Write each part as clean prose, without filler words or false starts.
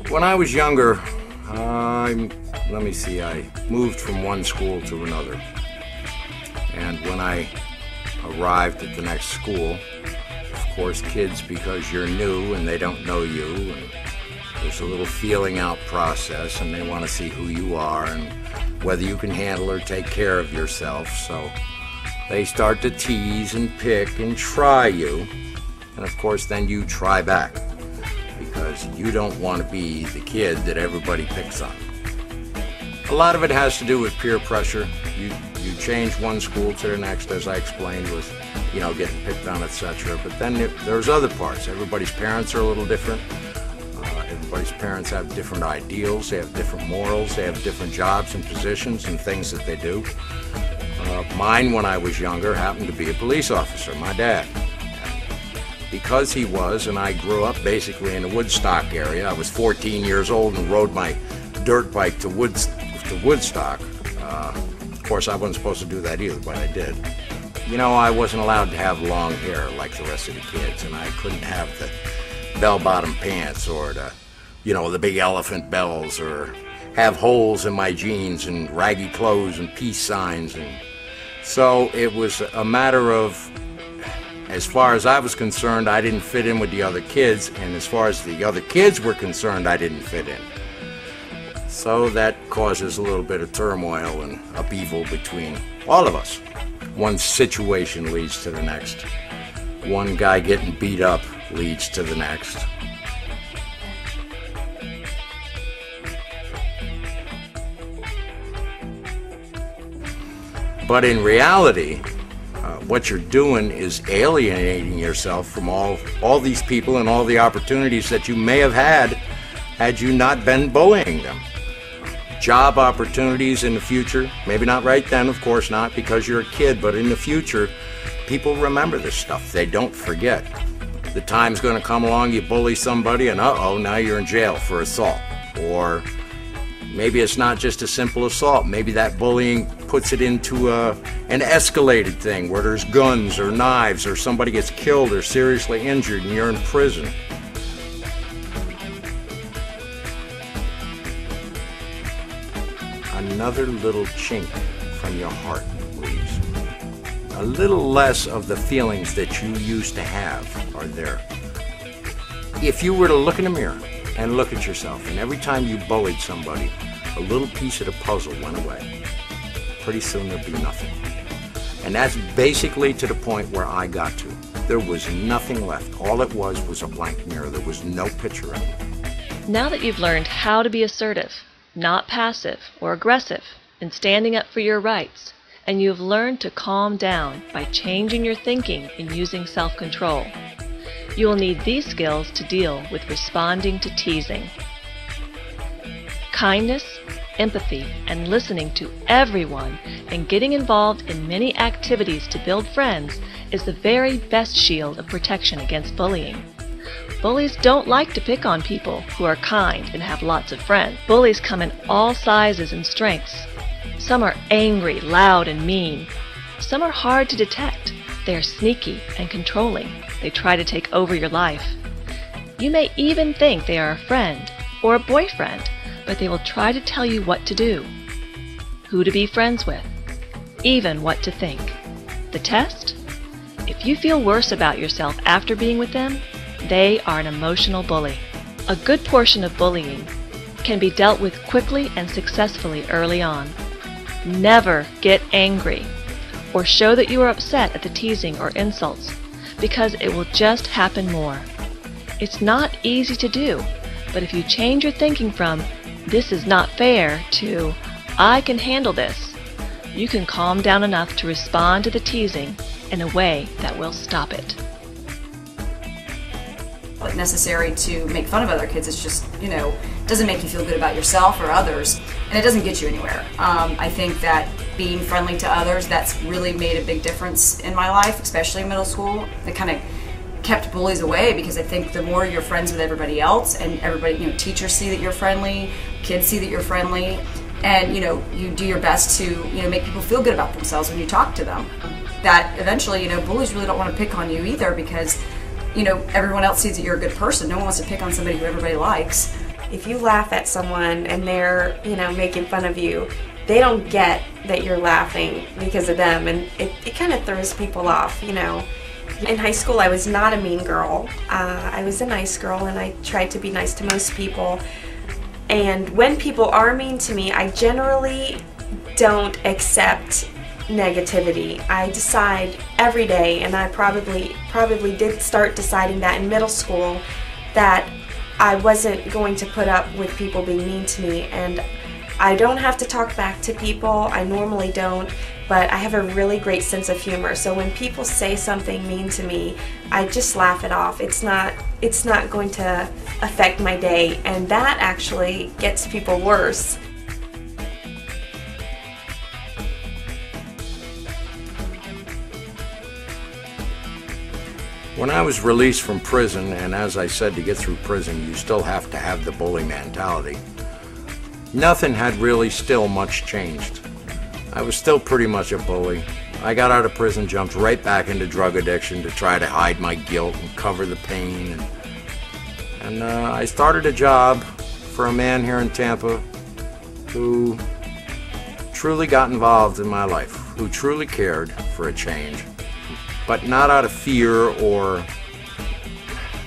When I was younger, let me see, I moved from one school to another. And when I arrived at the next school, of course, kids, because you're new and they don't know you, and there's a little feeling out process, and they want to see who you are and whether you can handle or take care of yourself. So they start to tease and pick and try you. And of course, then you try back, because you don't want to be the kid that everybody picks on. A lot of it has to do with peer pressure. You change one school to the next, as I explained, with, getting picked on, etc. But then there's other parts. Everybody's parents are a little different. Everybody's parents have different ideals, they have different morals, they have different jobs and positions and things that they do. Mine, when I was younger, happened to be a police officer, my dad. Because he was, and I grew up basically in the Woodstock area. I was 14 years old and rode my dirt bike to Woodstock. Of course, I wasn't supposed to do that either, but I did. I wasn't allowed to have long hair like the rest of the kids, and I couldn't have the bell-bottom pants or the big elephant bells, or have holes in my jeans and raggy clothes and peace signs. And so it was a matter of, as far as I was concerned, I didn't fit in with the other kids, and as far as the other kids were concerned, I didn't fit in. So that causes a little bit of turmoil and upheaval between all of us. One situation leads to the next. One guy getting beat up leads to the next. But in reality, what you're doing is alienating yourself from all these people and all the opportunities that you may have had you not been bullying them. Job opportunities in the future, maybe not right then, of course not, because you're a kid, but in the future, people remember this stuff. They don't forget. The time's going to come along, you bully somebody, and now you're in jail for assault. Or maybe it's not just a simple assault. Maybe that bullying puts it into an escalated thing where there's guns or knives, or somebody gets killed or seriously injured and you're in prison. Another little chink from your heart, please. A little less of the feelings that you used to have are there. If you were to look in the mirror and look at yourself, and every time you bullied somebody, a little piece of the puzzle went away, pretty soon there'd be nothing. And that's basically to the point where I got to. There was nothing left. All it was a blank mirror. There was no picture of it. Now that you've learned how to be assertive, not passive or aggressive, in standing up for your rights, and you've learned to calm down by changing your thinking and using self-control, you will need these skills to deal with responding to teasing. Kindness, empathy, and listening to everyone, and getting involved in many activities to build friends is the very best shield of protection against bullying. Bullies don't like to pick on people who are kind and have lots of friends. Bullies come in all sizes and strengths. Some are angry, loud, and mean. Some are hard to detect. They are sneaky and controlling. They try to take over your life. You may even think they are a friend or a boyfriend, but they will try to tell you what to do, who to be friends with, even what to think. The test? If you feel worse about yourself after being with them, they are an emotional bully. A good portion of bullying can be dealt with quickly and successfully early on. Never get angry or show that you are upset at the teasing or insults, because it will just happen more. It's not easy to do, but if you change your thinking from "this is not fair" to "I can handle this," you can calm down enough to respond to the teasing in a way that will stop it. Necessary to make fun of other kids. It's just, doesn't make you feel good about yourself or others, and it doesn't get you anywhere. I think that being friendly to others, that's really made a big difference in my life, especially in middle school. It kind of kept bullies away, because I think the more you're friends with everybody else, and everybody, teachers see that you're friendly, kids see that you're friendly, and you do your best to make people feel good about themselves when you talk to them. That eventually, bullies really don't want to pick on you either, because everyone else sees that you're a good person. No one wants to pick on somebody who everybody likes. if you laugh at someone and they're, you know, making fun of you, they don't get that you're laughing because of them, and it kind of throws people off, you know. In high school, I was not a mean girl. I was a nice girl, and I tried to be nice to most people. And when people are mean to me, I generally don't accept negativity. I decide every day, and I probably did start deciding that in middle school, that I wasn't going to put up with people being mean to me. And I don't have to talk back to people. I normally don't, but I have a really great sense of humor. So when people say something mean to me, I just laugh it off. It's not going to affect my day, and that actually gets people worse. When I was released from prison, and as I said, to get through prison, you still have to have the bully mentality. Nothing had really still much changed. I was still pretty much a bully. I got out of prison, jumped right back into drug addiction to try to hide my guilt and cover the pain. And I started a job for a man here in Tampa who truly got involved in my life, who truly cared for a change, but not out of fear or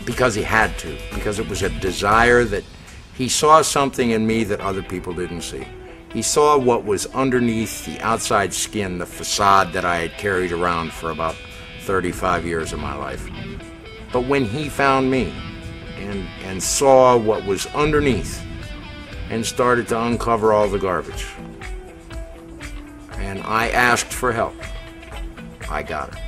because he had to, because it was a desire that he saw something in me that other people didn't see. He saw what was underneath the outside skin, the facade that I had carried around for about 35 years of my life. But when he found me and saw what was underneath and started to uncover all the garbage, and I asked for help, I got it.